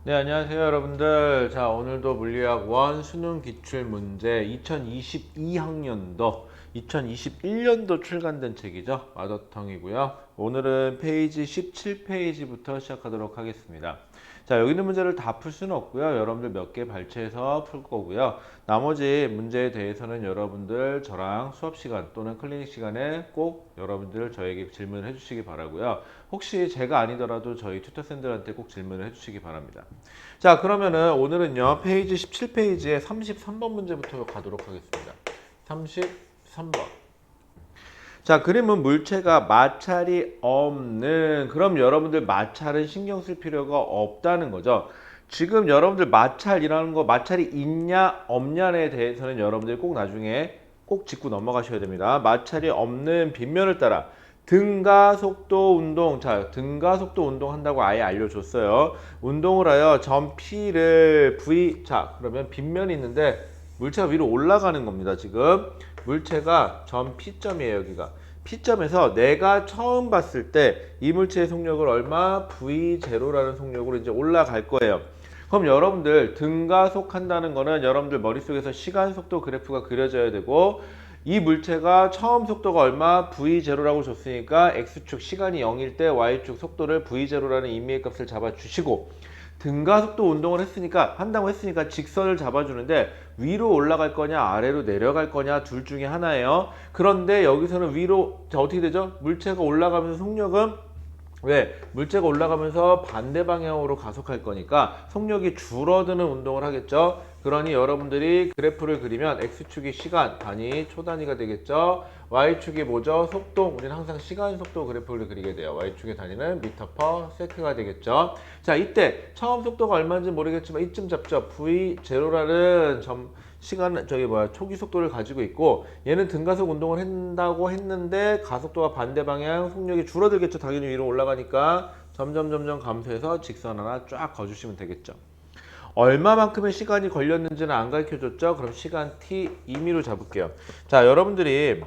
네, 안녕하세요, 여러분들. 자, 오늘도 물리학 1 수능 기출 문제 2022학년도, 2021년도 출간된 책이죠. 마더텅이고요. 오늘은 페이지 17페이지부터 시작하도록 하겠습니다. 자, 여기 있는 문제를 다 풀 수는 없고요. 여러분들 몇 개 발췌해서 풀 거고요. 나머지 문제에 대해서는 여러분들 저랑 수업 시간 또는 클리닉 시간에 꼭 여러분들 저에게 질문을 해주시기 바라고요. 혹시 제가 아니더라도 저희 튜터쌤들한테 꼭 질문을 해주시기 바랍니다. 자, 그러면은 오늘은요, 페이지 17페이지에 33번 문제부터 가도록 하겠습니다. 33번. 자, 그림은 물체가 마찰이 없는, 그럼 여러분들 마찰은 신경 쓸 필요가 없다는 거죠. 지금 여러분들 마찰이라는 거, 마찰이 있냐 없냐에 대해서는 여러분들 꼭 나중에 꼭 짚고 넘어가셔야 됩니다. 마찰이 없는 빗면을 따라 등가 속도 운동, 자, 등가 속도 운동 한다고 아예 알려줬어요. 운동을 하여 점 P를 V, 자, 그러면 빗면이 있는데 물체가 위로 올라가는 겁니다. 지금 물체가 점 P점이에요. 여기가 P점에서 내가 처음 봤을 때 이 물체의 속력을 얼마? V0라는 속력으로 이제 올라갈 거예요. 그럼 여러분들 등가속 한다는 거는 여러분들 머릿속에서 시간 속도 그래프가 그려져야 되고, 이 물체가 처음 속도가 얼마? V0라고 줬으니까 X축 시간이 0일 때 Y축 속도를 V0라는 임의의 값을 잡아주시고, 등가속도 운동을 한다고 했으니까 직선을 잡아주는데 위로 올라갈 거냐 아래로 내려갈 거냐 둘 중에 하나예요. 그런데 여기서는 위로, 자, 어떻게 되죠? 물체가 올라가면서 속력은, 왜? 물체가 올라가면서 반대 방향으로 가속할 거니까 속력이 줄어드는 운동을 하겠죠. 그러니 여러분들이 그래프를 그리면 X축이 시간 단위 초 단위가 되겠죠. Y축이 뭐죠? 속도. 우리는 항상 시간 속도 그래프를 그리게 돼요. Y축의 단위는 미터 퍼 세크가 되겠죠. 자, 이때 처음 속도가 얼마인지 모르겠지만 이쯤 잡죠. V0라는 점 시간, 초기 속도를 가지고 있고, 얘는 등가속 운동을 한다고 했는데 가속도가 반대 방향, 속력이 줄어들겠죠. 당연히 위로 올라가니까 점점 감소해서 직선 하나 쫙 그어주시면 되겠죠. 얼마만큼의 시간이 걸렸는지는 안 가르쳐줬죠. 그럼 시간 t 임의로 잡을게요. 자, 여러분들이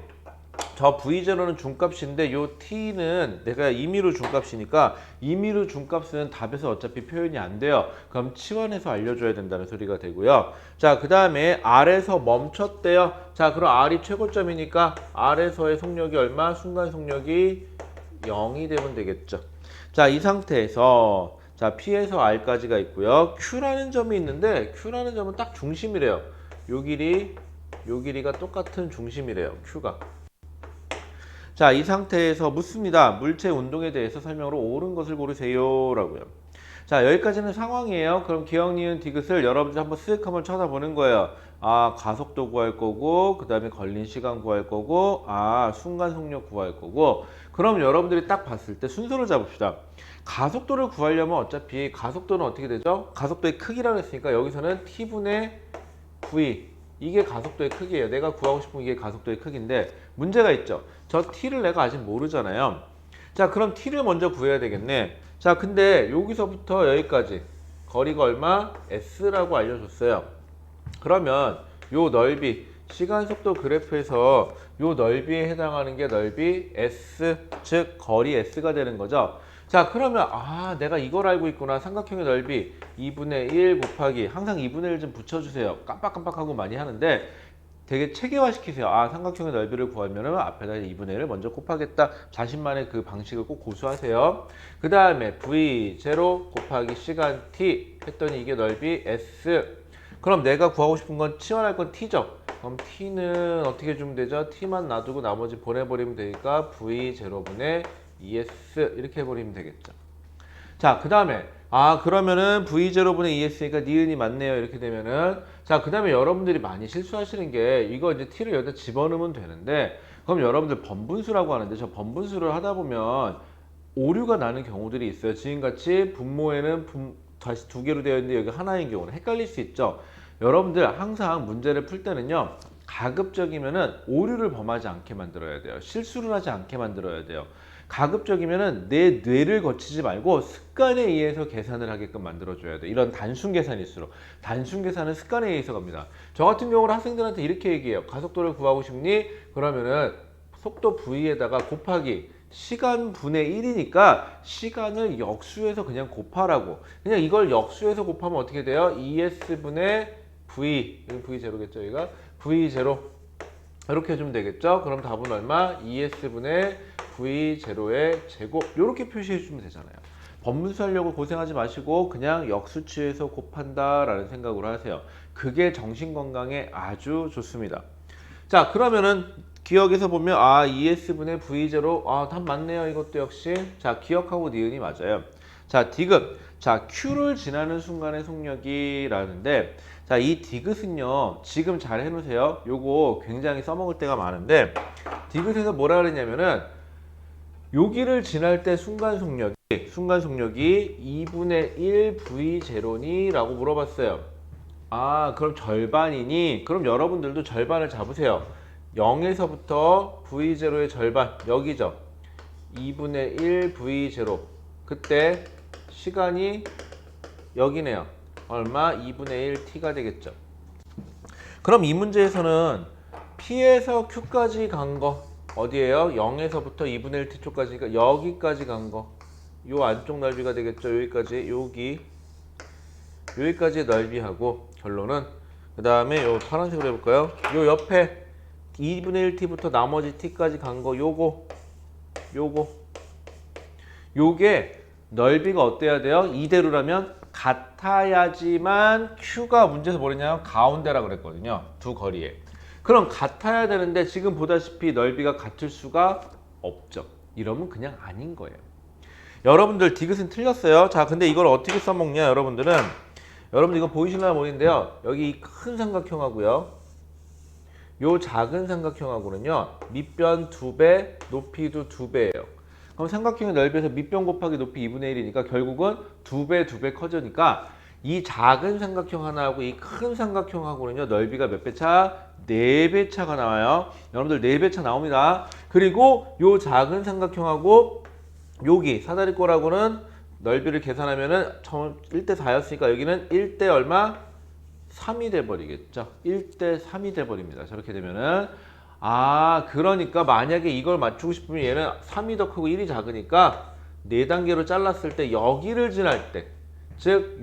저 V0는 중값인데 요 t는 내가 임의로 중값이니까 임의로 중값은 답에서 어차피 표현이 안 돼요. 그럼 치환해서 알려줘야 된다는 소리가 되고요. 자, 그 다음에 R에서 멈췄대요. 자, 그럼 R이 최고점이니까 R에서의 속력이 얼마? 순간 속력이 0이 되면 되겠죠. 자, 이 상태에서 자, P에서 R까지가 있고요. Q라는 점이 있는데 Q라는 점은 딱 중심이래요. 요 길이가 똑같은 중심이래요. Q가. 자, 이 상태에서 묻습니다. 물체 운동에 대해서 설명으로 옳은 것을 고르세요 라고요. 자, 여기까지는 상황이에요. 그럼 기억, 니은, 디귿을 여러분들 한번 쓱 한번 쳐다보는 거예요. 아, 가속도 구할 거고, 그 다음에 걸린 시간 구할 거고, 아, 순간 속력 구할 거고. 그럼 여러분들이 딱 봤을 때 순서를 잡읍시다. 가속도를 구하려면 어차피 가속도는 어떻게 되죠? 가속도의 크기라고 했으니까 여기서는 t분의 v, 이게 가속도의 크기예요. 내가 구하고 싶은 이게 가속도의 크기인데 문제가 있죠. 저 t를 내가 아직 모르잖아요. 자, 그럼 t를 먼저 구해야 되겠네. 자, 근데 여기서부터 여기까지 거리가 얼마? s라고 알려줬어요. 그러면 요 넓이, 시간 속도 그래프에서 요 넓이에 해당하는 게 넓이 s, 즉 거리 s가 되는 거죠. 자, 그러면 아, 내가 이걸 알고 있구나. 삼각형의 넓이 2분의 1 곱하기, 항상 2분의 1 좀 붙여주세요. 깜빡깜빡하고 많이 하는데 되게 체계화시키세요. 아, 삼각형의 넓이를 구하면 앞에다 2분의 1을 먼저 곱하겠다. 자신만의 그 방식을 꼭 고수하세요. 그 다음에 v0 곱하기 시간 t 했더니 이게 넓이 s. 그럼 내가 구하고 싶은 건 치환할 건 t죠. 그럼 t는 어떻게 주면 되죠? t만 놔두고 나머지 보내버리면 되니까 v0분의 2s 이렇게 해버리면 되겠죠. 자, 그 다음에 그러면은 v0분의 2s니까 니은이 맞네요. 이렇게 되면은, 자, 그 다음에 여러분들이 많이 실수하시는 게 이거 이제 t를 여기다 집어넣으면 되는데, 그럼 여러분들 번분수라고 하는데 저 번분수를 하다 보면 오류가 나는 경우들이 있어요. 지금같이 분모에는 다시 두 개로 되어 있는데 여기 하나인 경우는 헷갈릴 수 있죠. 여러분들 항상 문제를 풀 때는요, 가급적이면은 오류를 범하지 않게 만들어야 돼요. 실수를 하지 않게 만들어야 돼요. 가급적이면은 내 뇌를 거치지 말고 습관에 의해서 계산을 하게끔 만들어줘야 돼. 이런 단순 계산일수록. 단순 계산은 습관에 의해서 갑니다. 저 같은 경우는 학생들한테 이렇게 얘기해요. 가속도를 구하고 싶니? 그러면은 속도 v에다가 곱하기 시간 분의 1이니까 시간을 역수해서 그냥 곱하라고. 그냥 이걸 역수해서 곱하면 어떻게 돼요? ES분의 V, 여기 V0겠죠, 여기가? V0 이렇게 해주면 되겠죠? 그럼 답은 얼마? ES분의 V0의 제곱 이렇게 표시해 주면 되잖아요. 법문수 하려고 고생하지 마시고 그냥 역수치해서 곱한다 라는 생각으로 하세요. 그게 정신건강에 아주 좋습니다. 자, 그러면은 기억에서 보면 ES분의 V0 답 맞네요. 이것도 역시. 자, 기억하고 니은이 맞아요. 자, 디귿. 자, Q를 지나는 순간의 속력이라는데 자, 이 디귿은요. 지금 잘 해놓으세요. 요거 굉장히 써먹을 때가 많은데 디귿에서 뭐라 그랬냐면은 여기를 지날 때 순간 속력이 2분의 1 V0니? 라고 물어봤어요. 그럼 절반이니? 그럼 여러분들도 절반을 잡으세요. 0에서부터 V0의 절반, 여기죠. 2분의 1 V0. 그때 시간이 여기네요. 얼마? 2분의 1 T가 되겠죠. 그럼 이 문제에서는 P에서 Q까지 간 거 어디에요? 0에서부터 2분의 1 T초까지니까 여기까지 간 거. 요 안쪽 넓이가 되겠죠. 여기까지, 여기까지의 넓이하고 결론은 그 다음에 요 파란색으로 해볼까요? 요 옆에 2분의 1t부터 나머지 t까지 간 거 요게 넓이가 어때야 돼요? 이대로라면 같아야지만 Q가 문제에서 뭐랬냐면 가운데라 그랬거든요. 두 거리에. 그럼 같아야 되는데 지금 보다시피 넓이가 같을 수가 없죠. 이러면 그냥 아닌 거예요. 여러분들 디귿은 틀렸어요. 자, 근데 이걸 어떻게 써먹냐 여러분들 이거 보이시나요 모르겠는데요. 여기 이 큰 삼각형하고요. 요 작은 삼각형하고는요. 밑변 2배, 높이도 2배예요. 그럼 삼각형의 넓이에서 밑변 곱하기 높이 2분의 1이니까 결국은 2배 커지니까 이 작은 삼각형 하나하고 이 큰 삼각형하고는요. 넓이가 몇 배 차? 4배 차가 나와요. 여러분들 4배 차 나옵니다. 그리고 요 작은 삼각형하고 여기 사다리꼴하고는 넓이를 계산하면은 1대 4였으니까 여기는 1대 얼마? 3이 돼버리겠죠. 1대 3이 돼버립니다. 저렇게 되면은 그러니까 만약에 이걸 맞추고 싶으면 얘는 3이 더 크고 1이 작으니까 4단계로 잘랐을 때 여기를 지날 때, 즉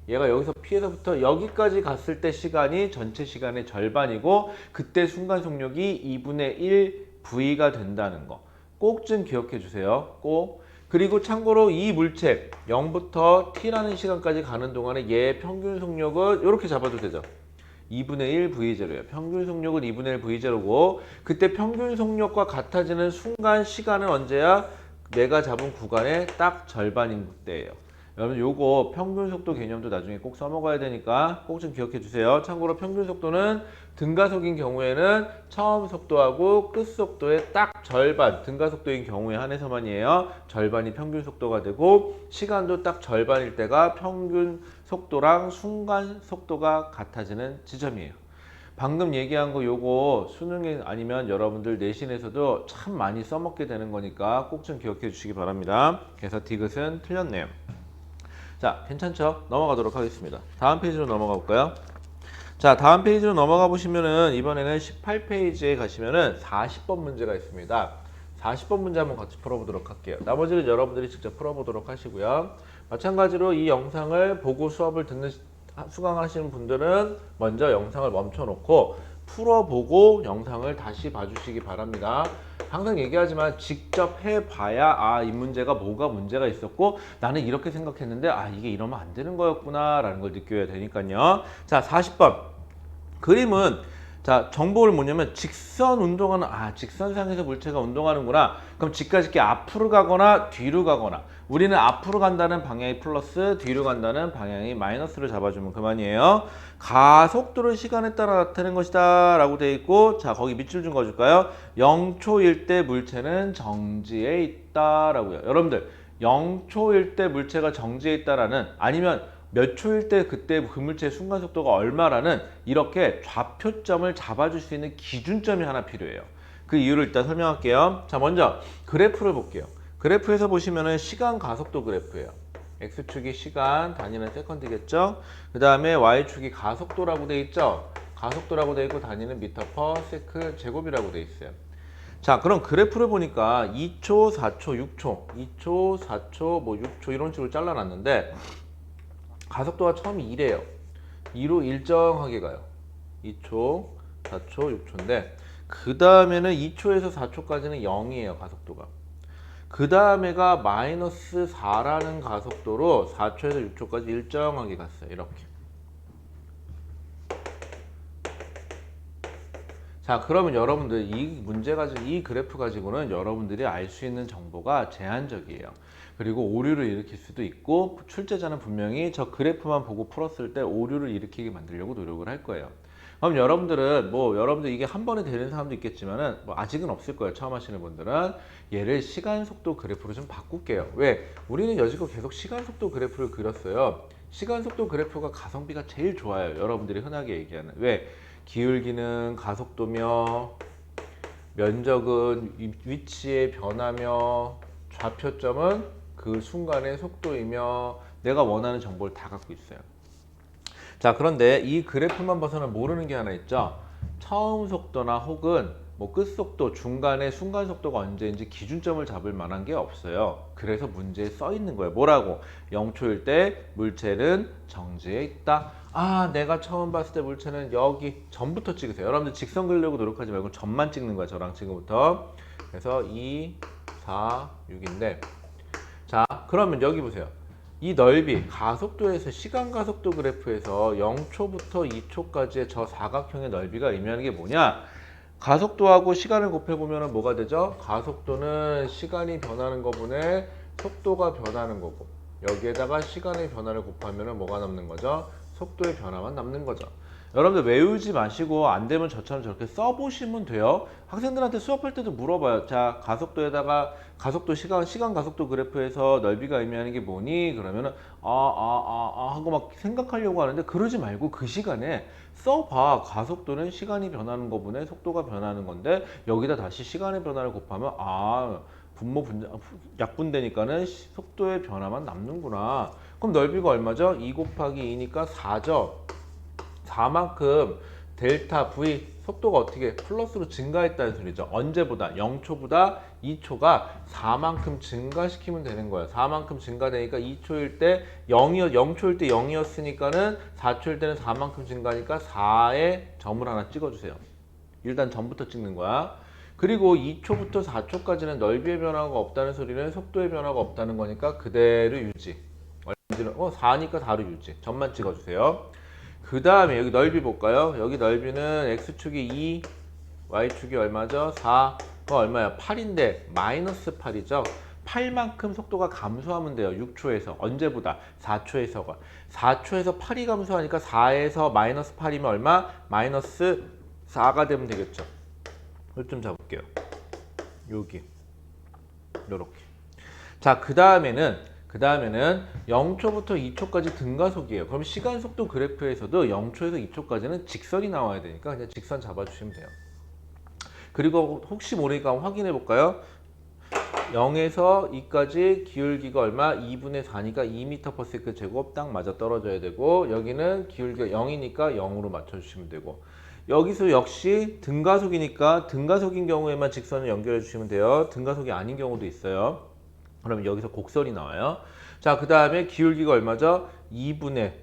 얘가 여기서 P에서부터 여기까지 갔을 때 시간이 전체 시간의 절반이고 그때 순간 속력이 2분의 1 V가 된다는 거 꼭 좀 기억해 주세요. 꼭. 그리고 참고로 이 물체 0부터 T라는 시간까지 가는 동안에 얘 평균 속력은 이렇게 잡아도 되죠. 2분의 1 V0예요. 평균 속력은 2분의 1 V0고 그때 평균 속력과 같아지는 순간 시간은 언제야? 내가 잡은 구간의 딱 절반인 때예요. 여러분 요거 평균 속도 개념도 나중에 꼭 써먹어야 되니까 꼭 좀 기억해 주세요. 참고로 평균 속도는 등가속인 경우에는 처음 속도하고 끝 속도의 딱 절반, 등가속도인 경우에 한해서만이에요. 절반이 평균 속도가 되고 시간도 딱 절반일 때가 평균 속도랑 순간 속도가 같아지는 지점이에요. 방금 얘기한 거 요거 수능에 아니면 여러분들 내신에서도 참 많이 써먹게 되는 거니까 꼭 좀 기억해 주시기 바랍니다. 그래서 디귿은 틀렸네요. 자, 괜찮죠? 넘어가도록 하겠습니다. 다음 페이지로 넘어가 볼까요? 자, 다음 페이지로 넘어가 보시면은 이번에는 18페이지에 가시면은 40번 문제가 있습니다. 40번 문제 한번 같이 풀어보도록 할게요. 나머지는 여러분들이 직접 풀어보도록 하시고요. 마찬가지로 이 영상을 보고 수업을 수강하시는 분들은 먼저 영상을 멈춰놓고 풀어보고 영상을 다시 봐주시기 바랍니다. 항상 얘기하지만 직접 해봐야 이 문제가 뭐가 문제가 있었고 나는 이렇게 생각했는데 이게 이러면 안 되는 거였구나 라는 걸 느껴야 되니까요. 자, 40번 그림은 자, 정보를 뭐냐면 직선 운동하는 직선상에서 물체가 운동하는구나. 그럼 직가짓기 앞으로 가거나 뒤로 가거나 우리는 앞으로 간다는 방향이 플러스 뒤로 간다는 방향이 마이너스를 잡아주면 그만이에요. 가속도를 시간에 따라 나타내는 것이다 라고 되어 있고 자 거기 밑줄 좀 그어줄까요? 0초일 때 물체는 정지해 있다 라고요. 여러분들 0초일 때 물체가 정지해 있다라는 아니면 몇 초일 때 그때 그 물체의 순간 속도가 얼마라는 이렇게 좌표점을 잡아줄 수 있는 기준점이 하나 필요해요. 그 이유를 일단 설명할게요. 자, 먼저 그래프를 볼게요. 그래프에서 보시면은 시간 가속도 그래프예요. X축이 시간, 단위는 세컨드겠죠. 그 다음에 Y축이 가속도라고 돼 있죠. 가속도라고 돼 있고 단위는 미터 퍼 세크 제곱이라고 돼 있어요. 자, 그럼 그래프를 보니까 2초, 4초, 6초, 2초, 4초, 뭐 6초 이런 식으로 잘라놨는데 가속도가 처음이 2래요. 2로 일정하게 가요. 2초, 4초, 6초인데 그 다음에는 2초에서 4초까지는 0이에요. 가속도가. 그 다음에가 마이너스 4라는 가속도로 4초에서 6초까지 일정하게 갔어요. 이렇게. 자, 그러면 여러분들 이 문제 가지고 이 그래프 가지고는 여러분들이 알 수 있는 정보가 제한적이에요. 그리고 오류를 일으킬 수도 있고 출제자는 분명히 저 그래프만 보고 풀었을 때 오류를 일으키게 만들려고 노력을 할 거예요. 그럼 여러분들은 여러분들 이게 한 번에 되는 사람도 있겠지만은 아직은 없을 거예요. 처음 하시는 분들은 얘를 시간 속도 그래프로 좀 바꿀게요. 왜? 우리는 여지껏 계속 시간 속도 그래프를 그렸어요. 시간 속도 그래프가 가성비가 제일 좋아요. 여러분들이 흔하게 얘기하는. 왜? 기울기는 가속도며 면적은 위치의 변화며 좌표점은 그 순간의 속도이며 내가 원하는 정보를 다 갖고 있어요. 자, 그런데 이 그래프만 봐서는 모르는 게 하나 있죠. 처음 속도나 혹은 뭐 끝속도, 중간에 순간 속도가 언제인지 기준점을 잡을 만한 게 없어요. 그래서 문제에 써 있는 거예요. 뭐라고? 0초일 때 물체는 정지해 있다. 아, 내가 처음 봤을 때 물체는 여기 점부터 찍으세요. 여러분들 직선 그리려고 노력하지 말고 점만 찍는 거야. 저랑 지금부터. 그래서 2, 4, 6인데 자, 그러면 여기 보세요. 이 넓이, 가속도에서 시간 가속도 그래프에서 0초부터 2초까지의 저 사각형의 넓이가 의미하는 게 뭐냐? 가속도하고 시간을 곱해보면 뭐가 되죠? 가속도는 시간이 변하는 거분에 속도가 변하는 거고 여기에다가 시간의 변화를 곱하면 뭐가 남는 거죠? 속도의 변화만 남는 거죠. 여러분들 외우지 마시고 안 되면 저처럼 저렇게 써보시면 돼요. 학생들한테 수업할 때도 물어봐요. 자, 가속도에다가 가속도 시간 가속도 그래프에서 넓이가 의미하는 게 뭐니? 그러면은 하고 막 생각하려고 하는데 그러지 말고 그 시간에 써봐. 가속도는 시간이 변하는 거분에 속도가 변하는 건데 여기다 다시 시간의 변화를 곱하면 약분되니까는 속도의 변화만 남는구나. 그럼 넓이가 얼마죠? 2 곱하기 2니까 4죠. 4만큼 델타 V 속도가 어떻게 플러스로 증가했다는 소리죠. 언제보다 0초보다 2초가 4만큼 증가시키면 되는 거예요. 4만큼 증가되니까 2초일 때 0초일 때 0이었으니까는 4초일 때는 4만큼 증가하니까 4에 점을 하나 찍어주세요. 일단 점부터 찍는 거야. 그리고 2초부터 4초까지는 넓이의 변화가 없다는 소리는 속도의 변화가 없다는 거니까 그대로 유지. 4니까 4로 유지. 점만 찍어주세요. 그 다음에 여기 넓이 볼까요? 여기 넓이는 X축이 2, Y축이 얼마죠? 4. 얼마야? 8인데 마이너스 8이죠? 8만큼 속도가 감소하면 돼요. 6초에서. 언제보다? 4초에서가. 4초에서 8이 감소하니까 4에서 마이너스 8이면 얼마? 마이너스 4가 되면 되겠죠. 이걸 좀 잡을게요. 여기. 요렇게. 자, 그 다음에는 0초부터 2초까지 등가속이에요. 그럼 시간 속도 그래프에서도 0초에서 2초까지는 직선이 나와야 되니까 그냥 직선 잡아주시면 돼요. 그리고 혹시 모르니까 확인해 볼까요? 0에서 2까지 기울기가 얼마? 2분의 4니까 2m/s 제곱 딱 맞아 떨어져야 되고 여기는 기울기가 0이니까 0으로 맞춰주시면 되고 여기서 역시 등가속이니까 등가속인 경우에만 직선을 연결해 주시면 돼요. 등가속이 아닌 경우도 있어요. 그러면 여기서 곡선이 나와요. 자, 그 다음에 기울기가 얼마죠? 2분의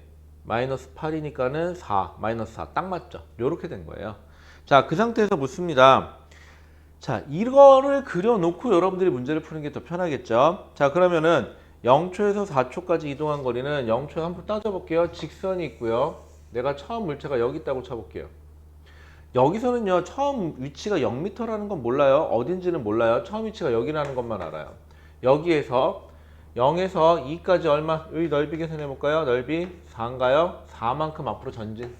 마이너스 8이니까는 4, 마이너스 4. 딱 맞죠? 요렇게 된 거예요. 자, 그 상태에서 묻습니다. 자, 이거를 그려놓고 여러분들이 문제를 푸는 게 더 편하겠죠? 자, 그러면은 0초에서 4초까지 이동한 거리는 0초에 한번 따져볼게요. 직선이 있고요. 내가 처음 물체가 여기 있다고 쳐볼게요. 여기서는요, 처음 위치가 0m라는 건 몰라요. 어딘지는 몰라요. 처음 위치가 여기라는 것만 알아요. 여기에서 0에서 2까지 얼마? 여기 넓이 계산해 볼까요? 넓이 4인가요? 4만큼 앞으로 전진.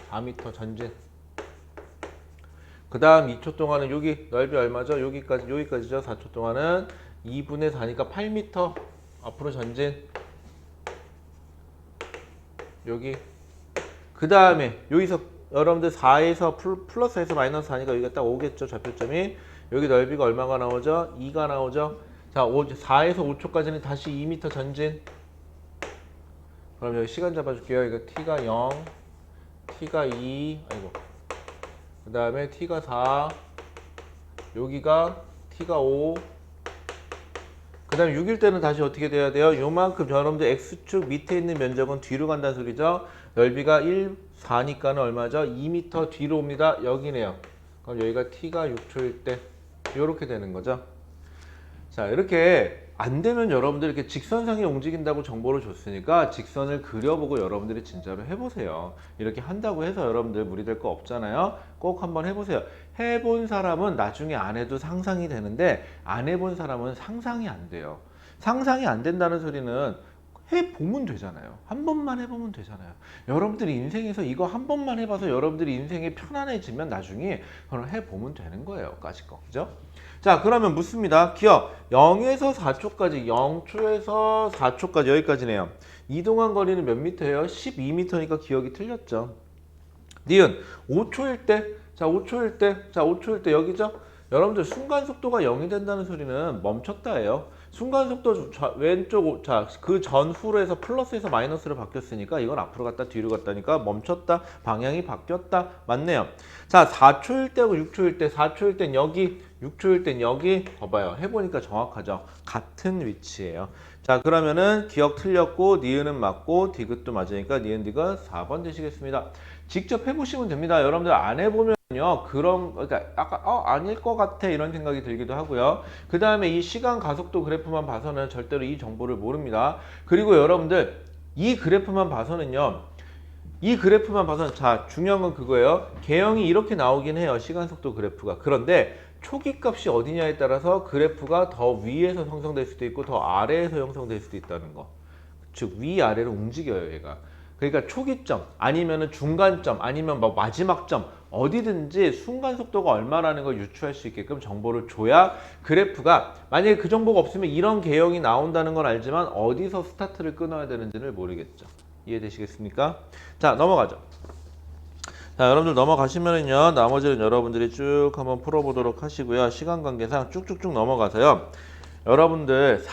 4m 전진. 그 다음 2초 동안은 여기 넓이 얼마죠? 여기까지죠. 4초 동안은 2분의 4니까 8m 앞으로 전진. 여기. 그 다음에 여기서 여러분들 4에서 플러스에서 마이너스 4니까 여기가 딱 오겠죠. 좌표점이. 여기 넓이가 얼마가 나오죠? 2가 나오죠. 자, 4에서 5초까지는 다시 2m 전진. 그럼 여기 시간 잡아줄게요. 이거 t가 0, t가 2, 그 다음에 t가 4, 여기가 t가 5. 그 다음에 6일 때는 다시 어떻게 돼야 돼요? 요만큼 여러분들 x축 밑에 있는 면적은 뒤로 간다는 소리죠. 넓이가 1, 4니까는 얼마죠? 2m 뒤로 옵니다. 여기네요. 그럼 여기가 t가 6초일 때 이렇게 되는 거죠. 자, 이렇게 안 되면 여러분들 이렇게 직선상에 움직인다고 정보를 줬으니까 직선을 그려보고 여러분들이 진짜로 해보세요. 이렇게 한다고 해서 여러분들 무리될 거 없잖아요. 꼭 한번 해보세요. 해본 사람은 나중에 안 해도 상상이 되는데 안 해본 사람은 상상이 안 돼요. 상상이 안 된다는 소리는 해보면 되잖아요. 한 번만 해보면 되잖아요. 여러분들이 인생에서 이거 한 번만 해봐서 여러분들이 인생이 편안해지면 나중에 그럼 해보면 되는 거예요. 까짓 거. 그죠? 자, 그러면 묻습니다. 기억 0에서 4초까지 0초에서 4초까지 여기까지네요. 이동한 거리는 몇 미터예요? 12m니까 기억이 틀렸죠. 니은 5초일 때, 자 5초일 때, 자 5초일 때 여기죠? 여러분들 순간 속도가 0이 된다는 소리는 멈췄다예요. 순간 속도 왼쪽, 자 그 전후로 해서 플러스에서 마이너스로 바뀌었으니까 이건 앞으로 갔다 뒤로 갔다니까 멈췄다, 방향이 바뀌었다. 맞네요. 자 4초일 때하고 6초일 때, 4초일 땐 여기, 6초일 땐 여기. 봐봐요. 해보니까 정확하죠. 같은 위치예요. 자, 그러면은 기억 틀렸고 니은은 맞고 디귿도 맞으니까 니은 디귿 4번 되시겠습니다. 직접 해보시면 됩니다. 여러분들 안 해보면요, 그러니까 약간 아닐 것 같아 이런 생각이 들기도 하고요. 그 다음에 이 시간 가속도 그래프만 봐서는 절대로 이 정보를 모릅니다. 그리고 여러분들 이 그래프만 봐서는요, 이 그래프만 봐서는, 자 중요한 건 그거예요. 개형이 이렇게 나오긴 해요. 시간 속도 그래프가. 그런데 초기 값이 어디냐에 따라서 그래프가 더 위에서 형성될 수도 있고 더 아래에서 형성될 수도 있다는 거. 즉 위아래로 움직여요 얘가. 그러니까 초기점 아니면은 중간점 아니면 뭐 마지막점 어디든지 순간 속도가 얼마라는 걸 유추할 수 있게끔 정보를 줘야 그래프가, 만약에 그 정보가 없으면 이런 개형이 나온다는 건 알지만 어디서 스타트를 끊어야 되는지를 모르겠죠. 이해되시겠습니까? 자, 넘어가죠. 자, 여러분들 넘어가시면은요, 나머지는 여러분들이 쭉 한번 풀어보도록 하시고요. 시간 관계상 쭉쭉쭉 넘어가서요. 여러분들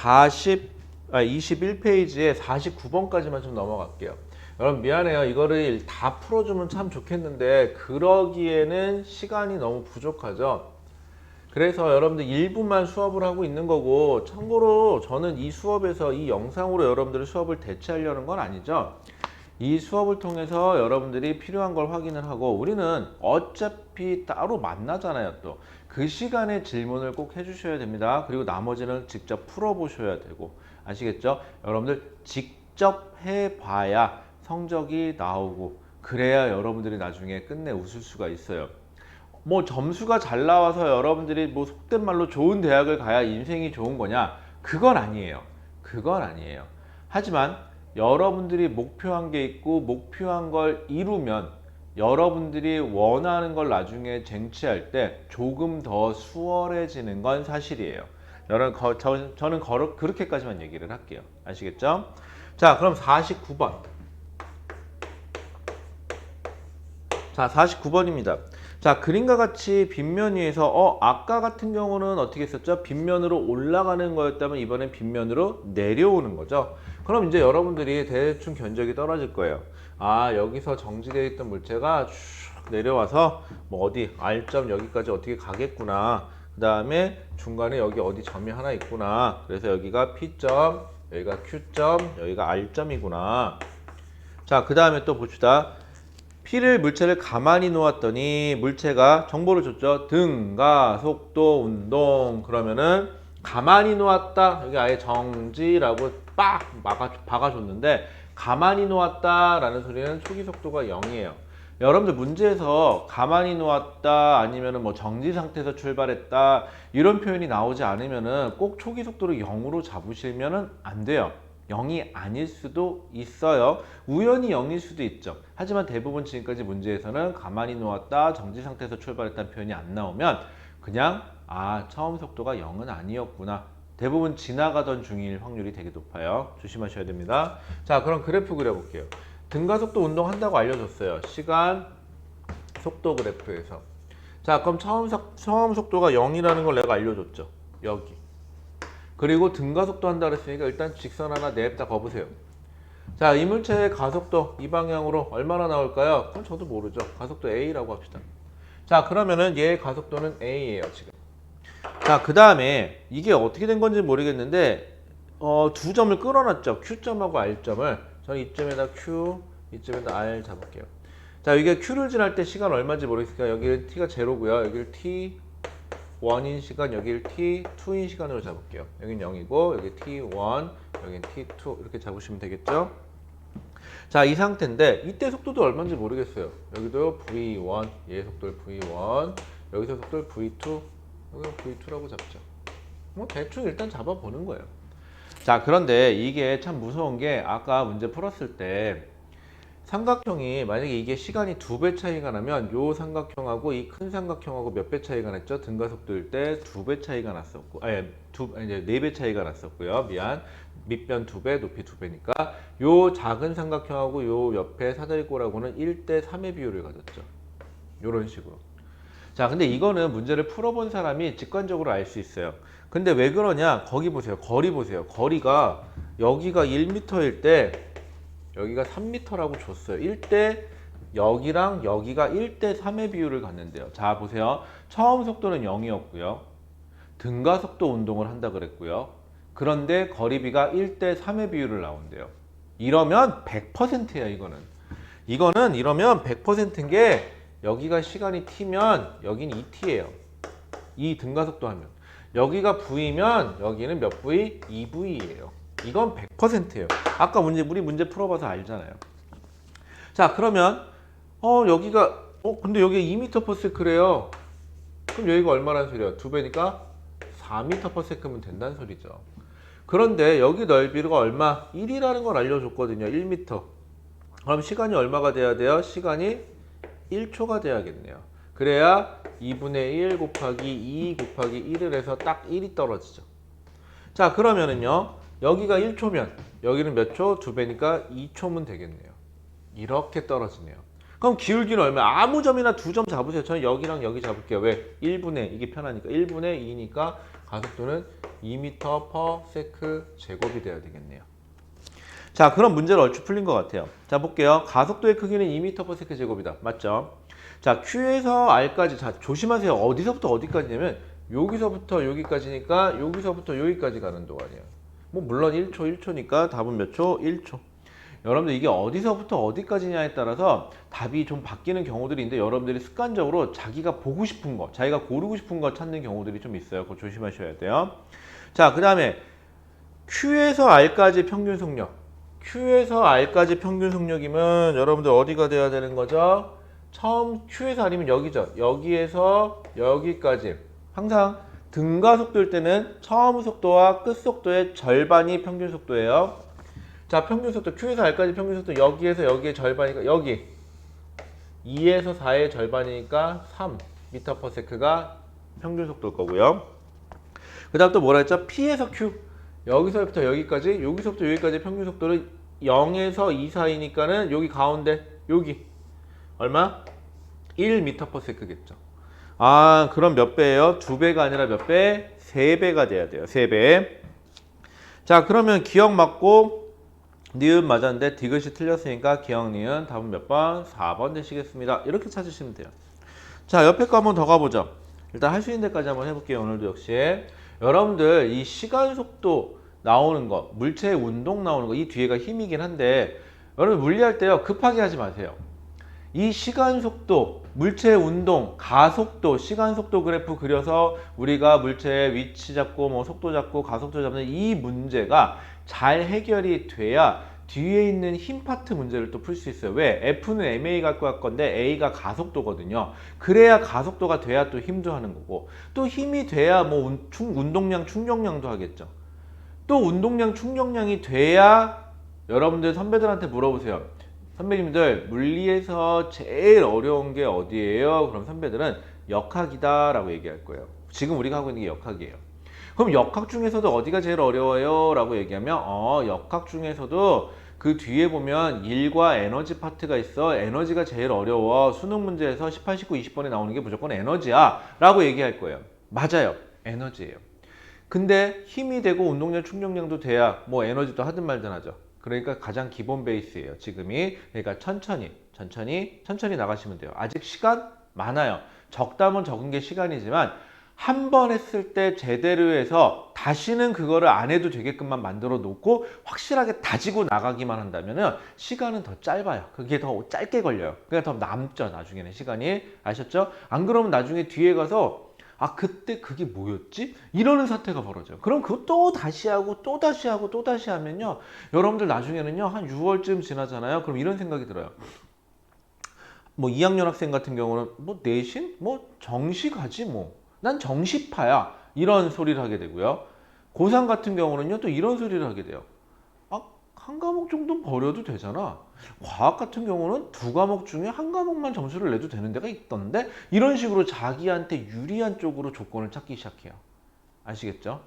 21페이지에 49번까지만 좀 넘어갈게요. 여러분 미안해요. 이거를 다 풀어주면 참 좋겠는데 그러기에는 시간이 너무 부족하죠. 그래서 여러분들 일부만 수업을 하고 있는 거고, 참고로 저는 이 수업에서 이 영상으로 여러분들의 수업을 대체하려는 건 아니죠. 이 수업을 통해서 여러분들이 필요한 걸 확인을 하고, 우리는 어차피 따로 만나잖아요. 또 그 시간에 질문을 꼭 해주셔야 됩니다. 그리고 나머지는 직접 풀어보셔야 되고, 아시겠죠? 여러분들 직접 해봐야 성적이 나오고, 그래야 여러분들이 나중에 끝내 웃을 수가 있어요. 뭐 점수가 잘 나와서 여러분들이 뭐 속된 말로 좋은 대학을 가야 인생이 좋은 거냐? 그건 아니에요. 그건 아니에요. 하지만 여러분들이 목표한 게 있고 목표한 걸 이루면 여러분들이 원하는 걸 나중에 쟁취할 때 조금 더 수월해지는 건 사실이에요. 여러분, 저는 그렇게까지만 얘기를 할게요. 아시겠죠? 자, 그럼 49번. 자, 49번입니다. 자, 그림과 같이 빗면 위에서 아까 같은 경우는 어떻게 했었죠? 빗면으로 올라가는 거였다면 이번엔 빗면으로 내려오는 거죠. 그럼 이제 여러분들이 대충 견적이 떨어질 거예요. 아, 여기서 정지되어 있던 물체가 쭉 내려와서 뭐 어디 R점 여기까지 어떻게 가겠구나. 그 다음에 중간에 여기 어디 점이 하나 있구나. 그래서 여기가 P점, 여기가 Q점, 여기가 R점이구나. 자, 그 다음에 또 봅시다. 물체를 가만히 놓았더니 물체가 정보를 줬죠. 등가, 속도, 운동. 그러면은 가만히 놓았다. 여기 아예 정지라고 빡 박아줬는데, 가만히 놓았다 라는 소리는 초기 속도가 0이에요. 여러분들 문제에서 가만히 놓았다 아니면은 뭐 정지 상태에서 출발했다 이런 표현이 나오지 않으면은 꼭 초기 속도를 0으로 잡으시면은 안 돼요. 0이 아닐 수도 있어요. 우연히 0일 수도 있죠. 하지만 대부분 지금까지 문제에서는 가만히 놓았다, 정지 상태에서 출발했다는 표현이 안 나오면 그냥 처음 속도가 0은 아니었구나. 대부분 지나가던 중일 확률이 되게 높아요. 조심하셔야 됩니다. 자, 그럼 그래프 그려볼게요. 등가속도 운동한다고 알려줬어요. 시간, 속도 그래프에서. 자, 그럼 처음 속도가 0이라는 걸 내가 알려줬죠. 여기. 그리고 등가속도 한다 그랬으니까 일단 직선 하나 냅다 거보세요. 자, 이 물체의 가속도 이 방향으로 얼마나 나올까요? 그건 저도 모르죠. 가속도 A라고 합시다. 자, 그러면은 얘의 가속도는 A예요, 지금. 자, 그 다음에 이게 어떻게 된 건지 모르겠는데 두 점을 끌어놨죠. Q점하고 R점을. 저는 이점에다 Q, 이점에다 R 잡을게요. 자, 이게 Q를 지날 때 시간 얼마인지 모르겠으니까 여기를 T가 0고요. 여기를 T1인 시간, 여기를 T2인 시간으로 잡을게요. 여긴 0이고 여기 T1, 여긴 T2 이렇게 잡으시면 되겠죠. 자, 이 상태인데 이때 속도도 얼마인지 모르겠어요. 여기도 V1, 얘 속도를 V1, 여기서 속도를 V2, 여기 V2라고 잡죠. 뭐 대충 일단 잡아보는 거예요. 자, 그런데 이게 참 무서운 게 아까 문제 풀었을 때 삼각형이 만약에 이게 시간이 2배 차이가 나면 요 삼각형하고 이 큰 삼각형하고 몇 배 차이가 났죠? 등가속도일 때 2배 차이가 났었고, 이제 4배 차이가 났었고요. 미안. 밑변 2배, 높이 2배니까 요 작은 삼각형하고 요 옆에 사다리꼴하고는 1대 3의 비율을 가졌죠. 요런 식으로. 자, 근데 이거는 문제를 풀어본 사람이 직관적으로 알 수 있어요. 근데 왜 그러냐? 거기 보세요. 거리 보세요. 거리가 여기가 1m일 때 여기가 3m라고 줬어요. 1대 여기랑 여기가 1대 3의 비율을 갖는데요. 자, 보세요. 처음 속도는 0이었고요. 등가속도 운동을 한다 그랬고요. 그런데 거리비가 1대 3의 비율을 나온대요. 이러면 100%야, 이거는. 이거는 이러면 100%인 게 여기가 시간이 t면 여긴 2t예요. 이 등가속도 하면. 여기가 v면 여기는 몇 v? 2v예요. 이건 100%예요. 아까 우리 문제 풀어봐서 알잖아요. 자, 그러면 여기가 근데 여기가 2m/s래요. 그럼 여기가 얼마란 소리야? 2배니까 4m/s면 된다는 소리죠. 그런데 여기 넓이가 얼마? 1이라는 걸 알려줬거든요. 1m. 그럼 시간이 얼마가 돼야 돼요? 시간이 1초가 돼야겠네요. 그래야 2분의 1 곱하기 2 곱하기 1을 해서 딱 1이 떨어지죠. 자, 그러면은요. 여기가 1초면 여기는 몇 초? 2배니까 2초면 되겠네요. 이렇게 떨어지네요. 그럼 기울기는 얼마? 아무 점이나 두 점 잡으세요. 저는 여기랑 여기 잡을게요. 왜? 1분의 이게 편하니까 1분의 2니까 가속도는 2m/s 제곱이 돼야 되겠네요. 자, 그럼 문제를 얼추 풀린 것 같아요. 자, 볼게요. 가속도의 크기는 2m/s 제곱이다. 맞죠? 자, Q에서 R까지. 자, 조심하세요. 어디서부터 어디까지냐면 여기서부터 여기까지니까 여기서부터 여기까지 가는 동안이에요. 뭐 물론 1초니까 답은 몇 초? 1초. 여러분들 이게 어디서부터 어디까지냐에 따라서 답이 좀 바뀌는 경우들이 있는데 여러분들이 습관적으로 자기가 보고 싶은 거, 자기가 고르고 싶은 거 찾는 경우들이 좀 있어요. 그거 조심하셔야 돼요. 자, 그 다음에 Q에서 R까지 평균 속력. Q에서 R까지 평균 속력이면 여러분들 어디가 돼야 되는 거죠? 처음 Q에서 R이면 여기죠. 여기에서 여기까지. 항상 등가 속도일 때는 처음 속도와 끝 속도의 절반이 평균 속도예요. 자, 평균 속도 Q에서 R까지 평균 속도 여기에서 여기의 절반이니까 여기 2에서 4의 절반이니까 3m/s가 평균 속도일 거고요. 그 다음 또 뭐라 했죠? P에서 Q 여기서부터 여기까지 여기서부터 여기까지 평균 속도를 0에서 2 사이니까는 여기 가운데 여기 얼마? 1m/s겠죠. 아, 그럼 몇 배예요? 2배가 아니라 몇 배? 3배가 돼야 돼요. 3배. 자, 그러면 기억 맞고 니은 맞았는데 디귿이 틀렸으니까 기억 니은 답은 몇 번? 4번 되시겠습니다. 이렇게 찾으시면 돼요. 자, 옆에 거 한번 더 가보죠. 일단 할 수 있는 데까지 한번 해볼게요. 오늘도 역시 여러분들 이 시간 속도 나오는 거, 물체의 운동 나오는 거, 이 뒤에가 힘이긴 한데 여러분 물리할 때요 급하게 하지 마세요. 이 시간 속도, 물체의 운동, 가속도, 시간 속도 그래프 그려서 우리가 물체의 위치 잡고 뭐 속도 잡고 가속도 잡는 이 문제가 잘 해결이 돼야 뒤에 있는 힘 파트 문제를 또 풀 수 있어요. 왜? F는 ma 갖고 갈 건데 A가 가속도거든요. 그래야 가속도가 돼야 또 힘도 하는 거고 또 힘이 돼야 뭐 운동량, 충격량도 하겠죠. 또 운동량, 충격량이 돼야 여러분들 선배들한테 물어보세요. 선배님들 물리에서 제일 어려운 게 어디예요? 그럼 선배들은 역학이다 라고 얘기할 거예요. 지금 우리가 하고 있는 게 역학이에요. 그럼 역학 중에서도 어디가 제일 어려워요? 라고 얘기하면 역학 중에서도 그 뒤에 보면 일과 에너지 파트가 있어. 에너지가 제일 어려워. 수능 문제에서 18, 19, 20번에 나오는 게 무조건 에너지야 라고 얘기할 거예요. 맞아요. 에너지예요. 근데 힘이 되고 운동량, 충격량도 돼야 뭐 에너지도 하든 말든 하죠. 그러니까 가장 기본 베이스예요. 지금이. 그러니까 천천히 나가시면 돼요. 아직 시간 많아요. 적다면 적은 게 시간이지만 한 번 했을 때 제대로 해서 다시는 그거를 안 해도 되게끔만 만들어 놓고 확실하게 다지고 나가기만 한다면 시간은 더 짧아요. 그게 더 짧게 걸려요. 그러니까 더 남죠. 나중에는 시간이. 아셨죠? 안 그러면 나중에 뒤에 가서 아 그때 그게 뭐였지? 이러는 사태가 벌어져요. 그럼 그거 또 다시 하고 또 다시 하고 또 다시 하면요. 여러분들 나중에는요. 한 6월쯤 지나잖아요. 그럼 이런 생각이 들어요. 뭐 2학년 학생 같은 경우는 뭐 내신? 뭐 정시가지 뭐. 난 정시파야. 이런 소리를 하게 되고요. 고3 같은 경우는요. 또 이런 소리를 하게 돼요. 아, 한 과목 정도는 버려도 되잖아. 과학 같은 경우는 두 과목 중에 한 과목만 점수를 내도 되는 데가 있던데 이런 식으로 자기한테 유리한 쪽으로 조건을 찾기 시작해요. 아시겠죠?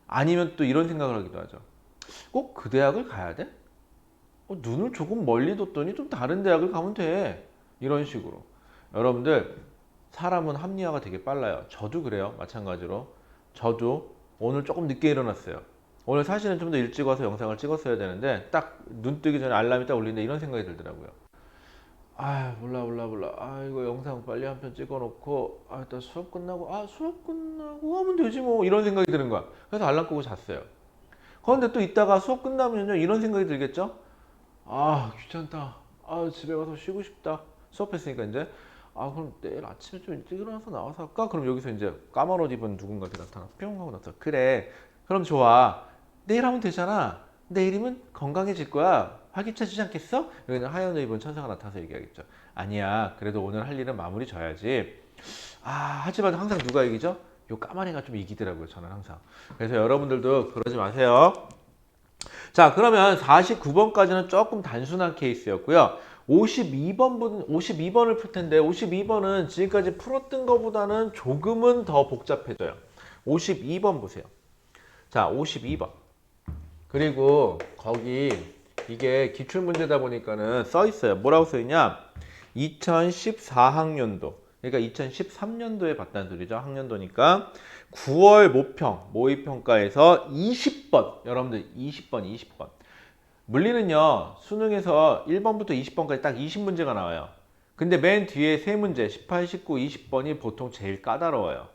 아니면 또 이런 생각을 하기도 하죠. 꼭 그 대학을 가야 돼? 눈을 조금 멀리 뒀더니 좀 다른 대학을 가면 돼. 이런 식으로. 여러분들 사람은 합리화가 되게 빨라요. 저도 그래요. 마찬가지로. 저도 오늘 조금 늦게 일어났어요. 오늘 사실은 좀 더 일찍 와서 영상을 찍었어야 되는데 딱 눈 뜨기 전에 알람이 딱 울리는데 이런 생각이 들더라고요. 아 몰라. 아 이거 영상 빨리 한 편 찍어놓고 아 일단 수업 끝나고 하면 되지 뭐 이런 생각이 드는 거야. 그래서 알람 끄고 잤어요. 그런데 또 이따가 수업 끝나면요 이런 생각이 들겠죠? 아 귀찮다. 아 집에 가서 쉬고 싶다. 수업했으니까 이제 아 그럼 내일 아침에 좀 일찍 일어나서 나와서 할까? 그럼 여기서 이제 까만 옷 입은 누군가 나타나 뿅 하고 나타나 그래 그럼 좋아 내일 하면 되잖아 내일이면 건강해질 거야 활기차지지 않겠어? 여기는 하얀 옷 입은 천사가 나타나서 얘기하겠죠 아니야 그래도 오늘 할 일은 마무리 져야지 아 하지만 항상 누가 이기죠? 요 까만 애가 좀 이기더라고요 저는 항상 그래서 여러분들도 그러지 마세요 자 그러면 49번까지는 조금 단순한 케이스였고요 52번을 풀 텐데 52번은 지금까지 풀었던 것보다는 조금은 더 복잡해져요 52번 보세요 자 52번 그리고 거기 이게 기출문제다 보니까는 써 있어요 뭐라고 써 있냐 2014학년도 그러니까 2013년도에 봤다는 소리죠 학년도니까 9월 모의평가에서 20번 여러분들 20번 물리는요 수능에서 1번부터 20번까지 딱 20문제가 나와요 근데 맨 뒤에 세 문제 18, 19, 20번이 보통 제일 까다로워요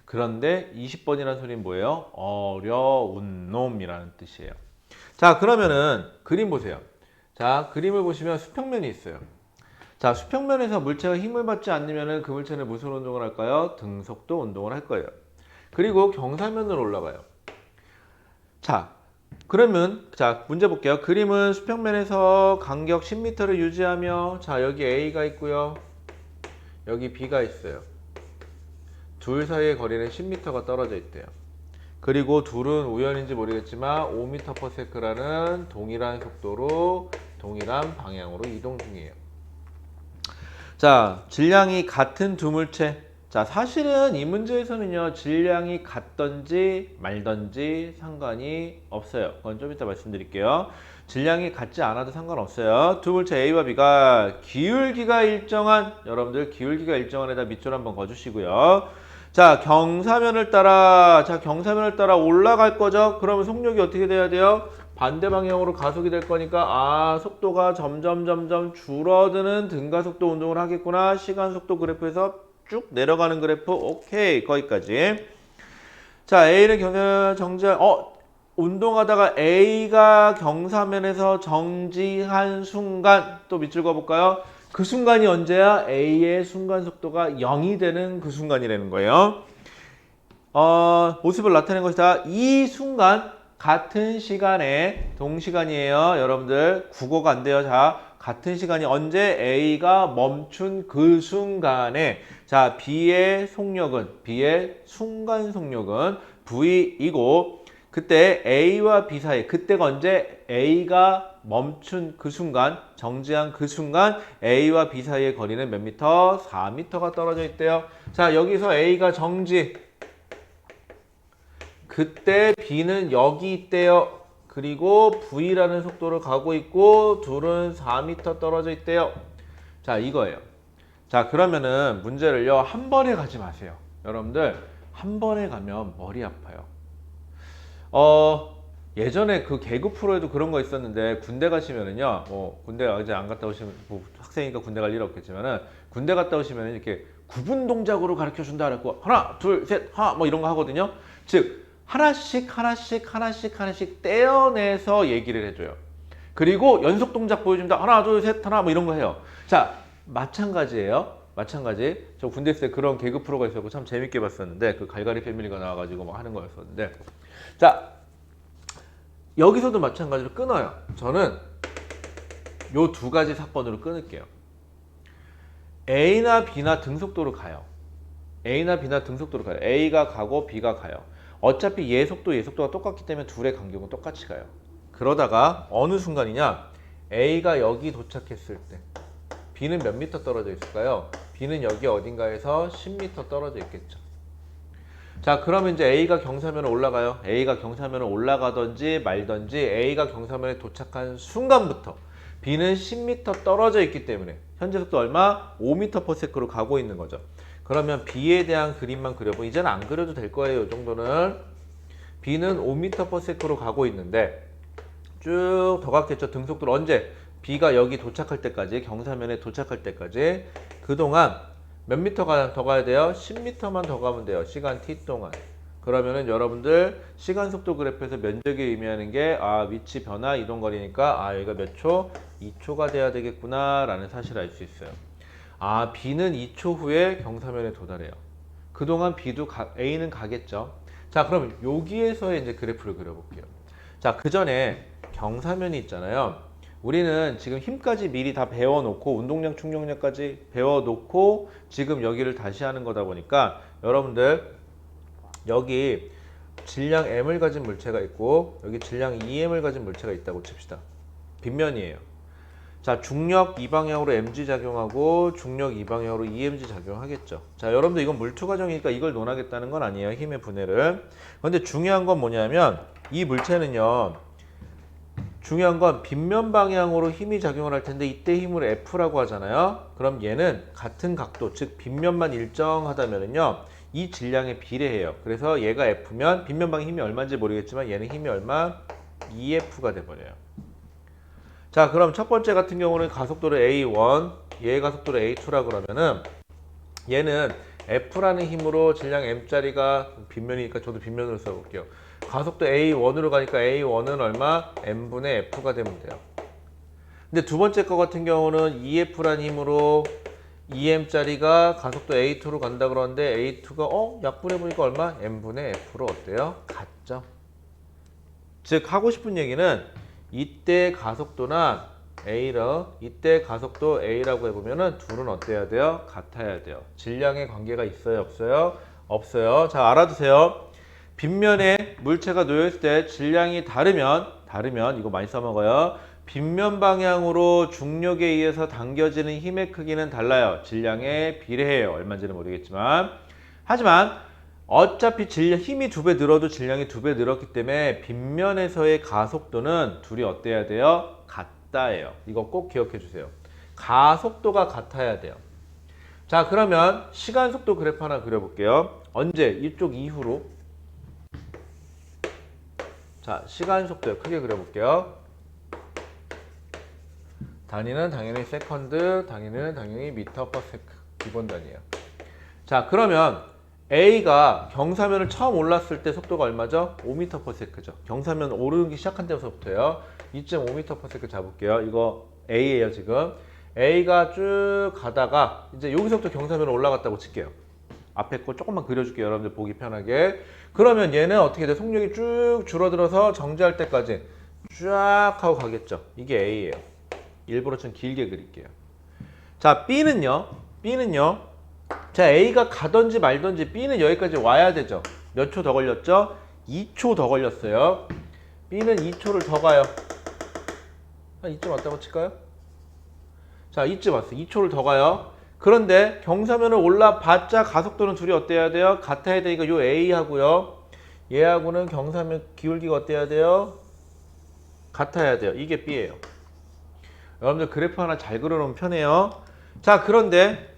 그런데 20번이라는 소리는 뭐예요? 어려운 놈이라는 뜻이에요 자 그러면은 그림 보세요 자 그림을 보시면 수평면이 있어요 자 수평면에서 물체가 힘을 받지 않으면 그 물체는 무슨 운동을 할까요? 등속도 운동을 할 거예요 그리고 경사면으로 올라가요 자 그러면 자 문제 볼게요 그림은 수평면에서 간격 10m를 유지하며 자 여기 A가 있고요 여기 B가 있어요 둘 사이의 거리는 10m가 떨어져 있대요 그리고 둘은 우연인지 모르겠지만 5m/s라는 동일한 속도로 동일한 방향으로 이동 중이에요 자 질량이 같은 두 물체 자 사실은 이 문제에서는요 질량이 같던지 말던지 상관이 없어요 그건 좀 이따 말씀드릴게요 질량이 같지 않아도 상관없어요 두 물체 A와 B가 기울기가 일정한 여러분들 기울기가 일정한 에다 밑줄 한번 그어주시고요 자 경사면을 따라 올라갈 거죠 그러면 속력이 어떻게 돼야 돼요 반대 방향으로 가속이 될 거니까 아 속도가 점점 줄어드는 등가속도 운동을 하겠구나 시간 속도 그래프에서 쭉 내려가는 그래프 오케이 거기까지 자 A는 경사면 정지한 운동하다가 A가 경사면에서 정지한 순간 또 밑줄 그어볼까요 그 순간이 언제야 A의 순간 속도가 0이 되는 그 순간이라는 거예요 모습을 나타낸 것이다 이 순간 같은 시간에 동시간이에요 여러분들 국어가 안 돼요 자 같은 시간이 언제 A가 멈춘 그 순간에 자 B의 순간 속력은 V이고 그때 A와 B 사이 그때가 언제 A가 멈춘 그 순간 정지한 그 순간 A와 B 사이의 거리는 몇 미터? 4m가 떨어져 있대요 자 여기서 A가 정지 그때 B는 여기 있대요 그리고 V라는 속도를 가고 있고 둘은 4m 떨어져 있대요 자 이거예요 자 그러면은 문제를요 한 번에 가지 마세요 여러분들 한 번에 가면 머리 아파요 예전에 그 개그 프로에도 그런 거 있었는데 군대 가시면은요 뭐 군대 이제 안 갔다 오시면 뭐 학생이니까 군대 갈 일 없겠지만은 군대 갔다 오시면은 이렇게 구분 동작으로 가르쳐 준다 그랬고 하나 둘 셋 하나 뭐 이런 거 하거든요. 즉 하나씩 떼어내서 얘기를 해줘요. 그리고 연속 동작 보여준다. 하나 둘 셋 하나 뭐 이런 거 해요. 자, 마찬가지예요. 마찬가지. 저 군대 있을 때 그런 개그 프로가 있었고 참 재밌게 봤었는데 그 갈갈이 패밀리가 나와가지고 막 하는 거였었는데 자, 여기서도 마찬가지로 끊어요. 저는 요 두 가지 사건으로 끊을게요. A나 B나 등속도로 가요. A나 B나 등속도로 가요. A가 가고 B가 가요. 어차피 얘 속도가 똑같기 때문에 둘의 간격은 똑같이 가요. 그러다가 어느 순간이냐, A가 여기 도착했을 때 B는 몇 미터 떨어져 있을까요? B는 여기 어딘가에서 10미터 떨어져 있겠죠. 자, 그러면 이제 A가 경사면을 올라가요. A가 경사면을 올라가든지 말든지 A가 경사면에 도착한 순간부터 B는 10m 떨어져 있기 때문에 현재 속도 얼마? 5m/s로 가고 있는 거죠. 그러면 B에 대한 그림만 그려보면 이제는 안 그려도 될 거예요. 이 정도는. B는 5m/s로 가고 있는데 쭉 더 갔겠죠. 등속도로 언제? B가 여기 도착할 때까지, 경사면에 도착할 때까지 그동안 몇 미터 더 가야 돼요? 10m만 더 가면 돼요. 시간 t 동안. 그러면은 여러분들 시간 속도 그래프에서 면적이 의미하는 게 위치 변화 이동 거리니까 여기가 몇 초? 2초가 돼야 되겠구나 라는 사실을 알 수 있어요. B는 2초 후에 경사면에 도달해요. 그동안 B도 A는 가겠죠. 자, 그럼 여기에서의 이제 그래프를 그려볼게요. 자, 그 전에 경사면이 있잖아요. 우리는 지금 힘까지 미리 다 배워놓고 운동량 충족량까지 배워놓고 지금 여기를 다시 하는 거다 보니까 여러분들 여기 질량 M을 가진 물체가 있고 여기 질량 EM을 가진 물체가 있다고 칩시다. 빗면이에요. 자, 중력 이 방향으로 mg 작용하고 중력 이 방향으로 emg 작용하겠죠. 자, 여러분들 이건 물투 과정이니까 이걸 논하겠다는 건 아니에요. 힘의 분해를. 그런데 중요한 건 뭐냐면 이 물체는요. 중요한 건 빗면 방향으로 힘이 작용을 할 텐데 이때 힘을 F라고 하잖아요. 그럼 얘는 같은 각도, 즉 빗면만 일정하다면은요. 이 질량에 비례해요. 그래서 얘가 F면 빗면 방향 힘이 얼마인지 모르겠지만 얘는 힘이 얼마? EF가 돼버려요. 자, 그럼 첫 번째 같은 경우는 가속도를 A1, 얘 가속도를 A2라 그러면은 얘는 F라는 힘으로 질량 M짜리가 빗면이니까 저도 빗면으로 써볼게요. 가속도 A1으로 가니까 A1은 얼마? M분의 F가 되면 돼요. 근데 두 번째 거 같은 경우는 EF라는 힘으로 EM짜리가 가속도 A2로 간다 그러는데 A2가 약분해보니까 얼마? M분의 F로 어때요? 같죠? 즉 하고 싶은 얘기는 이때 가속도나 이때 가속도 A라고 해보면은 둘은 어때야 돼요? 같아야 돼요. 질량의 관계가 있어요? 없어요? 없어요. 자, 알아두세요. 빗면에 물체가 놓여있을 때 질량이 다르면 이거 많이 써먹어요. 빗면 방향으로 중력에 의해서 당겨지는 힘의 크기는 달라요. 질량에 비례해요. 얼마인지는 모르겠지만. 하지만 어차피 힘이 2배 늘어도 질량이 2배 늘었기 때문에 빗면에서의 가속도는 둘이 어때야 돼요? 같다예요. 이거 꼭 기억해 주세요. 가속도가 같아야 돼요. 자, 그러면 시간 속도 그래프 하나 그려볼게요. 언제? 이쪽 이후로. 자, 시간 속도요. 크게 그려볼게요. 단위는 당연히 세컨드, 단위는 당연히 미터 퍼 세크. 기본 단위예요. 자, 그러면 A가 경사면을 처음 올랐을 때 속도가 얼마죠? 5m/s죠. 경사면 오르기 시작한 때부터요. 2.5m/s 잡을게요. 이거 A예요, 지금. A가 쭉 가다가 이제 여기서부터 경사면으로 올라갔다고 칠게요. 앞에 거 조금만 그려줄게요. 여러분들 보기 편하게. 그러면 얘는 어떻게 돼? 속력이 쭉 줄어들어서 정지할 때까지 쫙 하고 가겠죠. 이게 A예요. 일부러 좀 길게 그릴게요. 자, B는요. 자, A가 가든지 말든지 B는 여기까지 와야 되죠. 몇 초 더 걸렸죠? 2초 더 걸렸어요. B는 2초를 더 가요. 한 이쯤 왔다고 칠까요? 자, 이쯤 왔어요. 2초를 더 가요. 그런데 경사면을 올라봤자 가속도는 둘이 어때야 돼요? 같아야 되니까 요 A하고요. 얘하고는 경사면 기울기가 어때야 돼요? 같아야 돼요. 이게 B예요. 여러분들 그래프 하나 잘 그려놓으면 편해요. 자, 그런데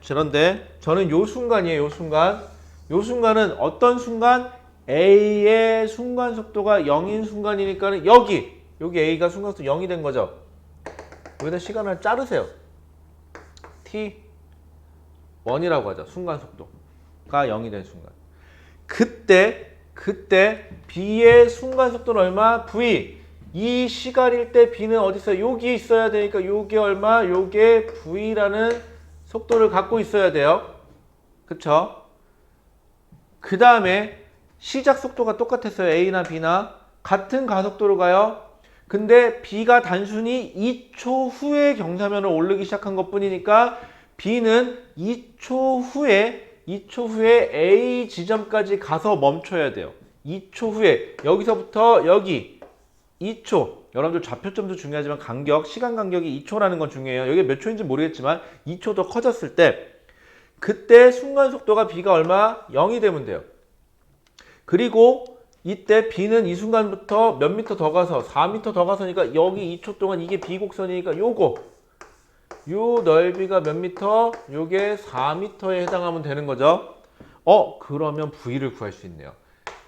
저는 요 순간이에요. 요 순간은 어떤 순간? A의 순간 속도가 0인 순간이니까 여기 A가 순간 속도 0이 된 거죠. 여기다 시간을 자르세요. T 1이라고 하죠. 순간 속도가 0이 된 순간. 그때 B의 순간 속도는 얼마? V. 이 시간일 때 B는 어디 있어요? 여기 있어야 되니까 요게 얼마? 요게 V라는 속도를 갖고 있어야 돼요. 그쵸? 그 다음에 시작 속도가 똑같았어요. A나 B나. 같은 가속도로 가요. 근데 B가 단순히 2초 후에 경사면을 오르기 시작한 것 뿐이니까 B는 2초 후에 A 지점까지 가서 멈춰야 돼요. 2초 후에 여기서부터 여기 2초. 여러분들 좌표점도 중요하지만 간격, 시간 간격이 2초라는 건 중요해요. 여기 몇 초인지 모르겠지만 2초 더 커졌을 때 그때 순간 속도가 B가 얼마? 0이 되면 돼요. 그리고 이때 B는 이 순간부터 몇 미터 더 가서 4미터 더 가서니까 여기 2초 동안 이게 B 곡선이니까 요 넓이가 몇 미터? 요게 4미터에 해당하면 되는 거죠. 그러면 V를 구할 수 있네요.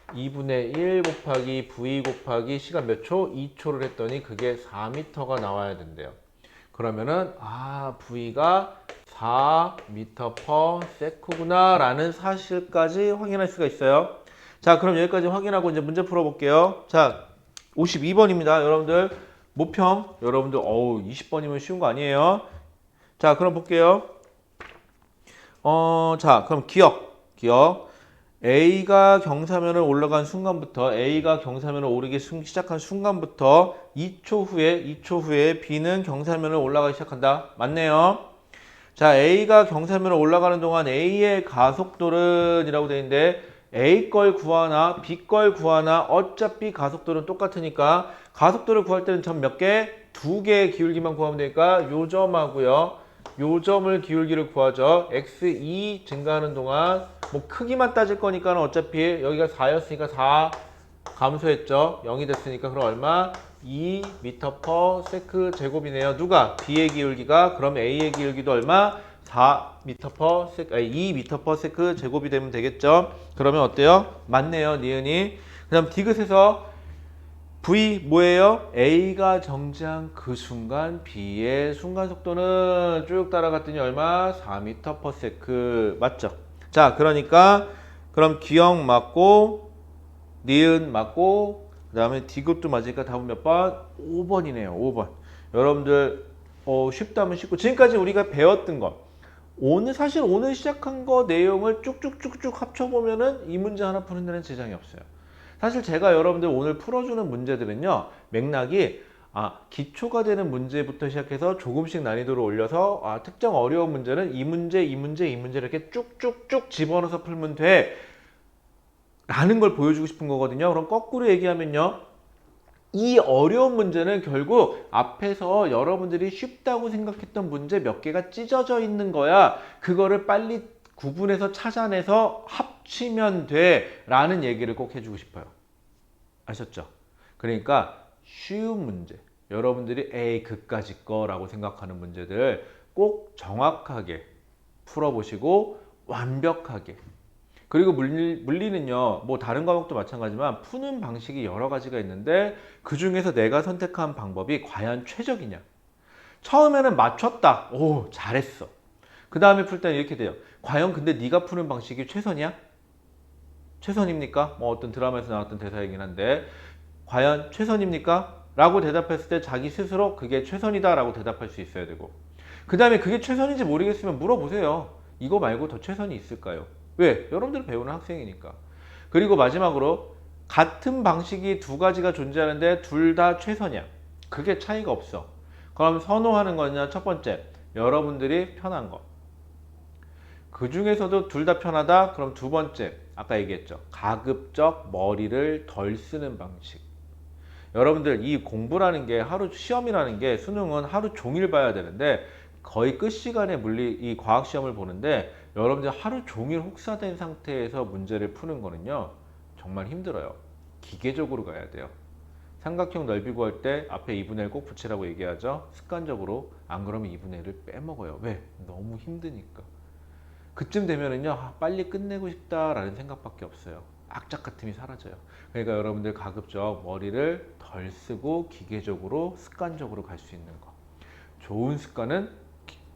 2분의 1 곱하기 V 곱하기 시간 몇 초? 2초를 했더니 그게 4미터가 나와야 된대요. 그러면은 V가 4m/s구나 라는 사실까지 확인할 수가 있어요. 자, 그럼 여기까지 확인하고 이제 문제 풀어볼게요. 자, 52번입니다. 여러분들 모평 여러분들 20번이면 쉬운 거 아니에요. 자, 그럼 볼게요. 자, 그럼 기억. A가 경사면을 올라간 순간부터 A가 경사면을 오르기 시작한 순간부터 2초 후에 B는 경사면을 올라가기 시작한다. 맞네요. 자, A가 경사면을 올라가는 동안 A의 가속도는 이라고 되어 있는데 A 걸 구하나 B 걸 구하나 어차피 가속도는 똑같으니까 가속도를 구할 때는 점 몇 개? 2개의 기울기만 구하면 되니까 요 점하고요. 요 점을 기울기를 구하죠. x2 증가하는 동안 뭐 크기만 따질 거니까 어차피 여기가 4였으니까 4 감소했죠. 0이 됐으니까 그럼 얼마? 2m/s 제곱이네요. 누가? B의 기울기가. 그럼 A의 기울기도 얼마? 2m/s 제곱이 되면 되겠죠. 그러면 어때요? 맞네요. 니은이. 그 다음 디귿에서 V 뭐예요? A가 정지한 그 순간 B의 순간 속도는 쭉 따라갔더니 얼마? 4m/s 맞죠? 자, 그러니까 그럼 기억 맞고 니은 맞고 그 다음에 디귿도 맞으니까 답은 몇 번? 5번이네요. 5번. 여러분들 쉽다면 쉽고 지금까지 우리가 배웠던 것 사실 오늘 시작한 거 내용을 쭉쭉쭉쭉 합쳐보면은 이 문제 하나 푸는 데는 지장이 없어요. 사실 제가 여러분들 오늘 풀어주는 문제들은요, 맥락이 기초가 되는 문제부터 시작해서 조금씩 난이도를 올려서 특정 어려운 문제는 이 문제 이렇게 쭉쭉쭉 집어넣어서 풀면 돼 라는 걸 보여주고 싶은 거거든요. 그럼 거꾸로 얘기하면요, 이 어려운 문제는 결국 앞에서 여러분들이 쉽다고 생각했던 문제 몇 개가 찢어져 있는 거야. 그거를 빨리 구분해서 찾아내서 합치면 돼 라는 얘기를 꼭 해주고 싶어요. 아셨죠? 그러니까 쉬운 문제, 여러분들이 에이 그까짓 거라고 생각하는 문제들 꼭 정확하게 풀어보시고 완벽하게. 그리고 물리는요, 뭐 다른 과목도 마찬가지지만 푸는 방식이 여러 가지가 있는데 그 중에서 내가 선택한 방법이 과연 최적이냐. 처음에는 맞췄다. 오, 잘했어. 그 다음에 풀 때는 이렇게 돼요. 과연 근데 네가 푸는 방식이 최선이야? 최선입니까? 뭐 어떤 드라마에서 나왔던 대사이긴 한데 과연 최선입니까? 라고 대답했을 때 자기 스스로 그게 최선이다 라고 대답할 수 있어야 되고, 그 다음에 그게 최선인지 모르겠으면 물어보세요. 이거 말고 더 최선이 있을까요? 왜? 여러분들 배우는 학생이니까. 그리고 마지막으로 같은 방식이 두 가지가 존재하는데 둘 다 최선이야. 그게 차이가 없어. 그럼 선호하는 거냐? 첫 번째, 여러분들이 편한 거. 그 중에서도 둘 다 편하다? 그럼 두 번째, 아까 얘기했죠. 가급적 머리를 덜 쓰는 방식. 여러분들 이 공부라는 게 시험이라는 게 수능은 하루 종일 봐야 되는데 거의 끝 시간에 이 과학 시험을 보는데 여러분들 하루 종일 혹사된 상태에서 문제를 푸는 거는요, 정말 힘들어요. 기계적으로 가야 돼요. 삼각형 넓이 구할 때 앞에 2분의 1 꼭 붙이라고 얘기하죠. 습관적으로. 안 그러면 2분의 1을 빼먹어요. 왜? 너무 힘드니까. 그쯤 되면은요, 빨리 끝내고 싶다라는 생각밖에 없어요. 악착 같음이 사라져요. 그러니까 여러분들 가급적 머리를 덜 쓰고 기계적으로 습관적으로 갈 수 있는 거. 좋은 습관은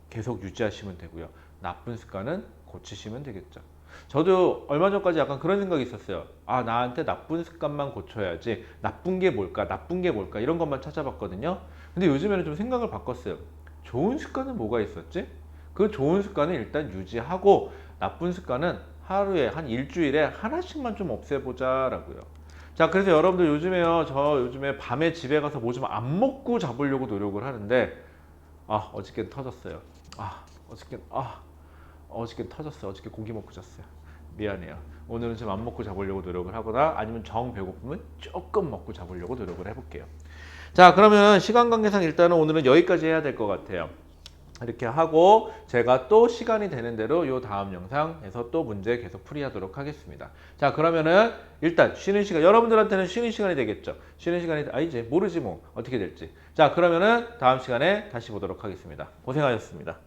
계속 유지하시면 되고요. 나쁜 습관은 고치시면 되겠죠. 저도 얼마 전까지 약간 그런 생각이 있었어요. 아, 나한테 나쁜 습관만 고쳐야지. 나쁜 게 뭘까? 나쁜 게 뭘까? 이런 것만 찾아봤거든요. 근데 요즘에는 좀 생각을 바꿨어요. 좋은 습관은 뭐가 있었지? 그 좋은 습관은 일단 유지하고 나쁜 습관은 하루에 한 일주일에 하나씩만 좀 없애보자 라고요. 자, 그래서 여러분들 요즘에요. 저 요즘에 밤에 집에 가서 뭐 좀 안 먹고 자보려고 노력을 하는데 어저께 터졌어요. 어저께 터졌어요. 어저께 고기 먹고 잤어요. 미안해요. 오늘은 좀 안 먹고 자보려고 노력을 하거나 아니면 정 배고프면 조금 먹고 자보려고 노력을 해볼게요. 자, 그러면 시간 관계상 일단은 오늘은 여기까지 해야 될 것 같아요. 이렇게 하고 제가 또 시간이 되는 대로 요 다음 영상에서 또 문제 계속 풀이하도록 하겠습니다. 자, 그러면은 일단 쉬는 시간, 여러분들한테는 쉬는 시간이 되겠죠. 쉬는 시간이 이제 모르지 뭐 어떻게 될지. 자, 그러면은 다음 시간에 다시 보도록 하겠습니다. 고생하셨습니다.